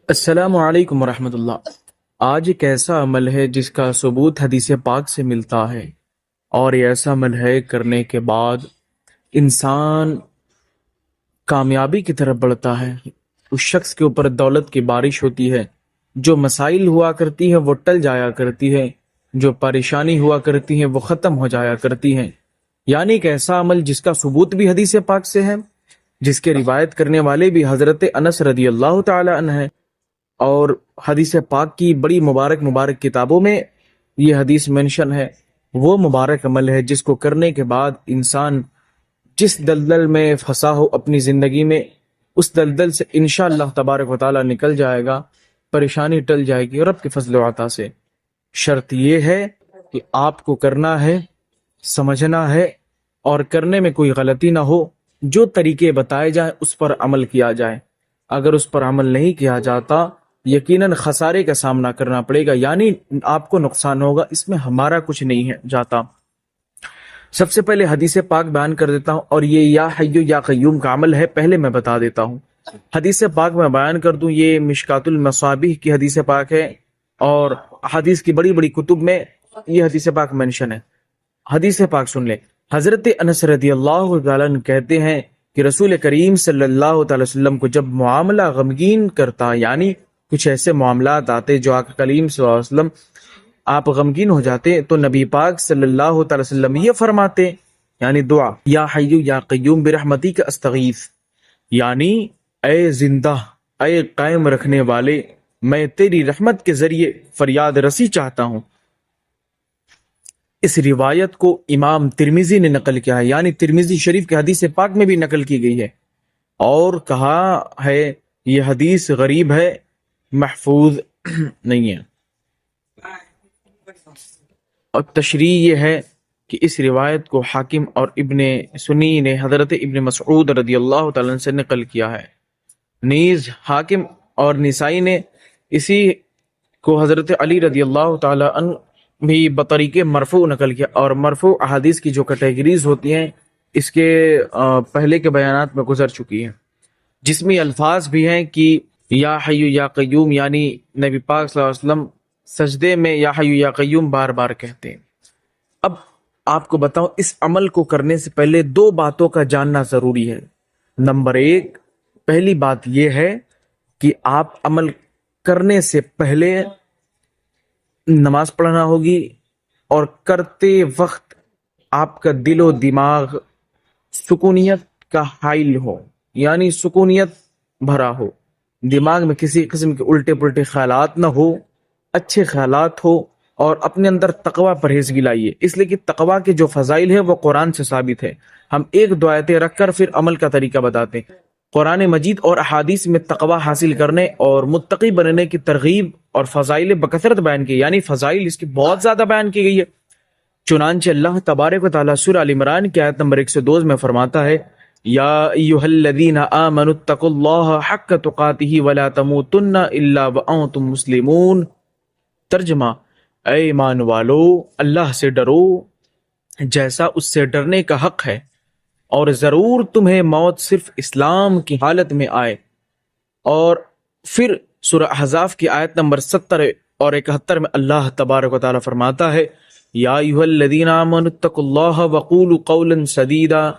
السلام علیکم ورحمۃ اللہ۔ آج ایک ایسا عمل ہے جس کا ثبوت حدیث پاک سے ملتا ہے، اور یہ ایسا عمل ہے کرنے کے بعد انسان کامیابی کی طرف بڑھتا ہے۔ اس شخص کے اوپر دولت کی بارش ہوتی ہے، جو مسائل ہوا کرتی ہے وہ ٹل جایا کرتی ہے، جو پریشانی ہوا کرتی ہے وہ ختم ہو جایا کرتی ہے۔ یعنی ایک ایسا عمل جس کا ثبوت بھی حدیث پاک سے ہے، جس کے روایت کرنے والے بھی حضرت انس رضی اللہ تعالی عنہ ہیں، اور حدیث پاک کی بڑی مبارک کتابوں میں یہ حدیث منشن ہے۔ وہ مبارک عمل ہے جس کو کرنے کے بعد انسان جس دلدل میں پھنسا ہو اپنی زندگی میں، اس دلدل سے انشاءاللہ تبارک و تعالی نکل جائے گا، پریشانی ٹل جائے گی رب کے فضل و عطا سے۔ شرط یہ ہے کہ آپ کو کرنا ہے، سمجھنا ہے، اور کرنے میں کوئی غلطی نہ ہو۔ جو طریقے بتائے جائیں اس پر عمل کیا جائے۔ اگر اس پر عمل نہیں کیا جاتا یقیناً خسارے کا سامنا کرنا پڑے گا، یعنی آپ کو نقصان ہوگا، اس میں ہمارا کچھ نہیں ہے جاتا۔ سب سے پہلے حدیث پاک بیان کر دیتا ہوں، اور یہ یا حی یا قیوم کا عمل ہے، پہلے میں بتا دیتا ہوں۔ حدیث پاک میں بیان کر دوں، یہ مشکات المصابیح کی حدیث پاک ہے، اور حدیث کی بڑی بڑی کتب میں یہ حدیث پاک منشن ہے۔ حدیث پاک سن لیں۔ حضرت انس رضی اللہ تعالیٰ عنہ کہتے ہیں کہ رسول کریم صلی اللہ تعالی وسلم کو جب معاملہ غمگین کرتا، یعنی کچھ ایسے معاملات آتے جو آقا کریم صلی اللہ علیہ وسلم آپ غمگین ہو جاتے، تو نبی پاک صلی اللہ تعالی وسلم یہ فرماتے، یعنی دعا یا حی یا قیوم برحمتی کا استغیث، یعنی اے زندہ، اے قائم رکھنے والے، میں تیری رحمت کے ذریعے فریاد رسی چاہتا ہوں۔ اس روایت کو امام ترمذی نے نقل کیا ہے، یعنی ترمذی شریف کے حدیث پاک میں بھی نقل کی گئی ہے، اور کہا ہے یہ حدیث غریب ہے، محفوظ نہیں ہے۔ اور تشریح یہ ہے کہ اس روایت کو حاکم اور ابن سنی نے حضرت ابن مسعود رضی اللہ تعالیٰ عنہ سے نقل کیا ہے۔ نیز حاکم اور نسائی نے اسی کو حضرت علی رضی اللہ تعالیٰ عنہ بھی بطریق مرفوع نقل کیا، اور مرفوع احادیث کی جو کیٹیگریز ہوتی ہیں اس کے پہلے کے بیانات میں گزر چکی ہیں۔ جس میں الفاظ بھی ہیں کہ یا حی یا قیوم، یعنی نبی پاک صلی اللہ علیہ وسلم سجدے میں یا حی یا قیوم بار بار کہتے ہیں۔ اب آپ کو بتاؤں، اس عمل کو کرنے سے پہلے دو باتوں کا جاننا ضروری ہے۔ نمبر ایک، پہلی بات یہ ہے کہ آپ عمل کرنے سے پہلے نماز پڑھنا ہوگی، اور کرتے وقت آپ کا دل و دماغ سکونیت کا حائل ہو، یعنی سکونیت بھرا ہو، دماغ میں کسی قسم کے الٹے پلٹے خیالات نہ ہو، اچھے خیالات ہو، اور اپنے اندر تقوی پرہیزگی لائیے، اس لیے کہ تقوی کے جو فضائل ہیں وہ قرآن سے ثابت ہے۔ ہم ایک دو آیتیں رکھ کر پھر عمل کا طریقہ بتاتے ہیں۔ قرآن مجید اور احادیث میں تقوی حاصل کرنے اور متقی بننے کی ترغیب اور فضائل بکثرت بیان کی، یعنی فضائل اس کی بہت زیادہ بیان کی گئی ہے۔ چنانچہ اللہ تبارک و تعالیٰ سورہ ال عمران کی آیت نمبر 102 میں فرماتا ہے، یا ایھا الذین آمنوا اتقوا اللہ حق تقاتہ ولا تموتن الا وانتم مسلمون۔ ترجمہ، اے ایمان والو، اللہ سے ڈرو جیسا اس سے ڈرنے کا حق ہے، اور ضرور تمہیں موت صرف اسلام کی حالت میں آئے۔ اور پھر سورہ احزاب کی آیت نمبر 70 اور 71 میں اللہ تبارک و تعالیٰ فرماتا ہے، یا ایھا الذین آمنوا اتقوا اللہ وقولوا قولا سدیدا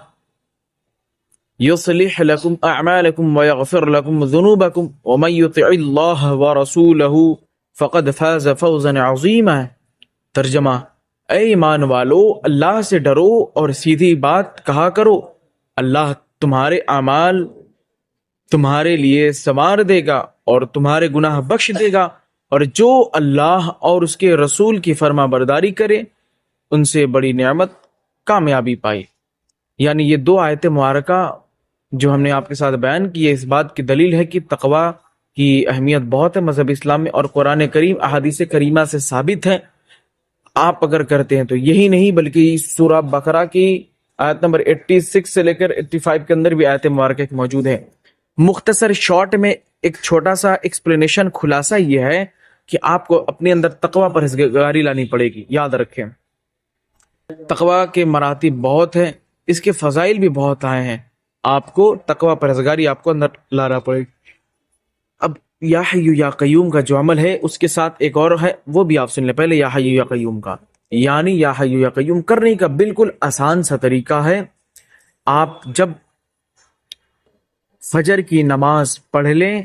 یصلح لکم اعمالکم ویغفر لکم ذنوبکم ومن یطع اللہ ورسولہ فقد فاز فوزا عظیما۔ ترجمہ، اے ایمان والو، اللہ سے ڈرو اور سیدھی بات کہا کرو، اللہ تمہارے اعمال تمہارے لیے سنوار دے گا اور تمہارے گناہ بخش دے گا، اور جو اللہ اور اس کے رسول کی فرما برداری کرے ان سے بڑی نعمت کامیابی پائے۔ یعنی یہ دو آیت مبارکہ جو ہم نے آپ کے ساتھ بیان کی ہے، اس بات کی دلیل ہے کہ تقوی کی اہمیت بہت ہے مذہب اسلام میں، اور قرآن کریم احادیث کریمہ سے ثابت ہے۔ آپ اگر کرتے ہیں تو یہی نہیں بلکہ سورہ بقرہ کی آیت نمبر 86 سے لے کر 85 کے اندر بھی آیت مبارکہ موجود ہے۔ مختصر شارٹ میں ایک چھوٹا سا ایکسپلینیشن، خلاصہ یہ ہے کہ آپ کو اپنے اندر تقوی پرہیزگاری لانی پڑے گی۔ یاد رکھیں، تقوی کے مراتب بہت ہیں، اس کے فضائل بھی بہت آئے ہیں، آپ کو تقوی پرہیزگاری آپ کو اندر لانا پڑے گی۔ اب یا حی یا قیوم کا جو عمل ہے اس کے ساتھ ایک اور ہے، وہ بھی آپ سن لیں پہلے، یا حی یا قیوم کا، یعنی یا حی یا قیوم کرنے کا بالکل آسان سا طریقہ ہے۔ آپ جب فجر کی نماز پڑھ لیں،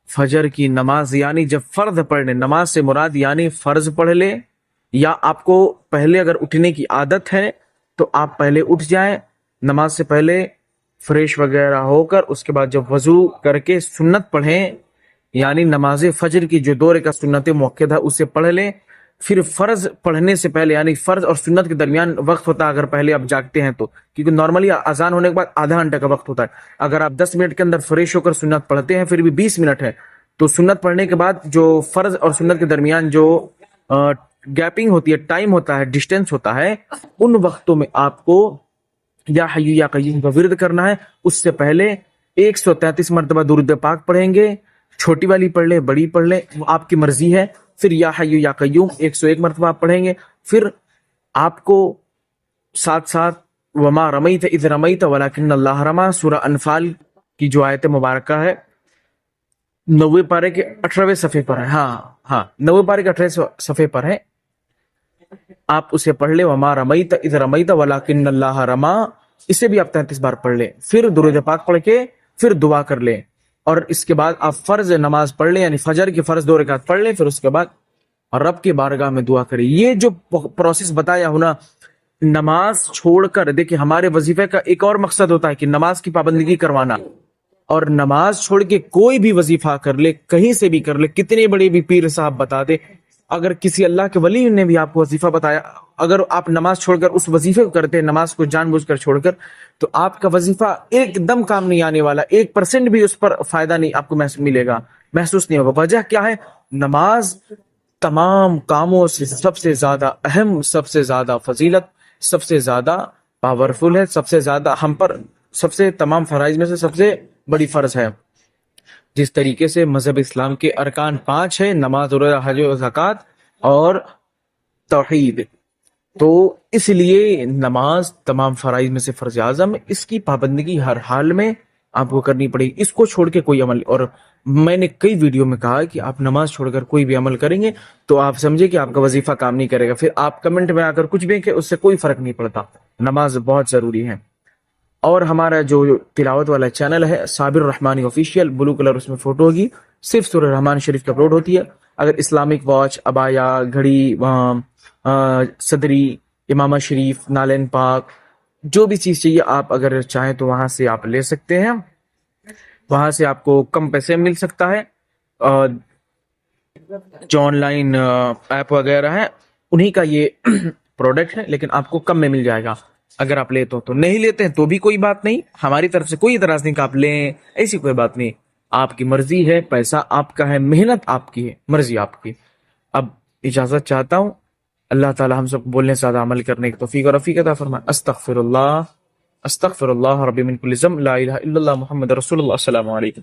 فجر کی نماز یعنی جب فرض پڑھ لیں، نماز سے مراد یعنی فرض پڑھ لیں، یا آپ کو پہلے اگر اٹھنے کی عادت ہے تو آپ پہلے اٹھ جائیں، نماز سے پہلے فریش وغیرہ ہو کر اس کے بعد جب وضو کر کے سنت پڑھیں، یعنی نماز فجر کی جو 2 رکعت سنت موقع ہے اسے پڑھ لیں، پھر فرض پڑھنے سے پہلے یعنی فرض اور سنت کے درمیان وقت ہوتا ہے، اگر پہلے آپ جاگتے ہیں تو، کیونکہ نارملی اذان ہونے کے بعد آدھا گھنٹے کا وقت ہوتا ہے، اگر آپ 10 منٹ کے اندر فریش ہو کر سنت پڑھتے ہیں پھر بھی 20 منٹ ہے، تو سنت پڑھنے کے بعد جو فرض اور سنت کے درمیان جو گیپنگ ہوتی ہے، ٹائم ہوتا ہے، ڈسٹینس ہوتا ہے، ان وقتوں میں آپ کو یا حی یا قیوم کا ورد کرنا ہے۔ اس سے پہلے 133 مرتبہ درود پاک پڑھیں گے، چھوٹی والی پڑھ لیں، بڑی پڑھ لیں، وہ آپ کی مرضی ہے۔ پھر یا حی یا قیوم 101 مرتبہ آپ پڑھیں گے، پھر آپ کو ساتھ ساتھ وما رمیت اذ رمیت ولکن اللہ رما، سورہ انفال کی جو آیت مبارکہ ہے 90 پارے کے 18ویں صفحے پر ہے، ہاں 90 پارے کے 18ویں صفحے پر ہے، آپ اسے پڑھ لیں، وما رمیت اذ رمیت ولکن اللہ رما، اسے بھی آپ 33 بار پڑھ لیں، پھر درود پاک پڑھ کے پھر دعا کر لیں، اور اس کے بعد آپ فرض نماز پڑھ لیں، یعنی فجر کی فرض 2 رکعت پڑھ لیں، پھر اس کے بعد رب کی بارگاہ میں دعا کریں۔ یہ جو پروسیس بتایا ہونا، نماز چھوڑ کر، دیکھیں ہمارے وظیفے کا ایک اور مقصد ہوتا ہے کہ نماز کی پابندگی کروانا، اور نماز چھوڑ کے کوئی بھی وظیفہ کر لے، کہیں سے بھی کر لے، کتنے بڑے بھی پیر صاحب بتا دے، اگر کسی اللہ کے ولی نے بھی آپ کو وظیفہ بتایا، اگر آپ نماز چھوڑ کر اس وظیفے کو کرتے ہیں، نماز کو جان بوجھ کر چھوڑ کر، تو آپ کا وظیفہ ایک دم کام نہیں آنے والا، 1% بھی اس پر فائدہ نہیں آپ کو ملے گا، محسوس نہیں ہوگا۔ وجہ کیا ہے؟ نماز تمام کاموں سے سب سے زیادہ اہم، سب سے زیادہ فضیلت، سب سے زیادہ پاورفل ہے، سب سے زیادہ ہم پر، سب سے تمام فرائض میں سے سب سے بڑی فرض ہے۔ جس طریقے سے مذہب اسلام کے ارکان 5 ہیں، نماز، روزہ، حج و زکوٰۃ اور توحید، تو اس لیے نماز تمام فرائض میں سے فرض اعظم ہے، اس کی پابندگی ہر حال میں آپ کو کرنی پڑے گی، اس کو چھوڑ کے کوئی عمل، اور میں نے کئی ویڈیو میں کہا کہ آپ نماز چھوڑ کر کوئی بھی عمل کریں گے تو آپ سمجھے کہ آپ کا وظیفہ کام نہیں کرے گا، پھر آپ کمنٹ میں آ کر کچھ بھی کہ اس سے کوئی فرق نہیں پڑتا، نماز بہت ضروری ہے۔ اور ہمارا جو تلاوت والا چینل ہے صابر رحمانی آفیشیل، بلو کلر اس میں فوٹو ہوگی، صرف سورہ رحمان شریف کی اپلوڈ ہوتی ہے، اگر اسلامک واچ، ابایا، گھڑی، صدری، امامہ شریف، نالین پاک، جو بھی چیز چاہیے آپ اگر چاہیں تو وہاں سے آپ لے سکتے ہیں، وہاں سے آپ کو کم پیسے مل سکتا ہے، جو آن لائن ایپ وغیرہ ہیں انہی کا یہ پروڈکٹ ہے، لیکن آپ کو کم میں مل جائے گا اگر آپ لیتے ہو، تو نہیں لیتے ہیں تو بھی کوئی بات نہیں، ہماری طرف سے کوئی اعتراض نہیں کہ آپ لیں، ایسی کوئی بات نہیں، آپ کی مرضی ہے، پیسہ آپ کا ہے، محنت آپ کی ہے، مرضی آپ کی۔ اب اجازت چاہتا ہوں، اللہ تعالی ہم سب کو بولنے سے زیادہ عمل کرنے کی توفیق اور رفیق عطا فرمائے۔ استغفر اللہ ربی من کل ذنب، لا الہ الا اللہ محمد رسول اللہ، السلام علیکم۔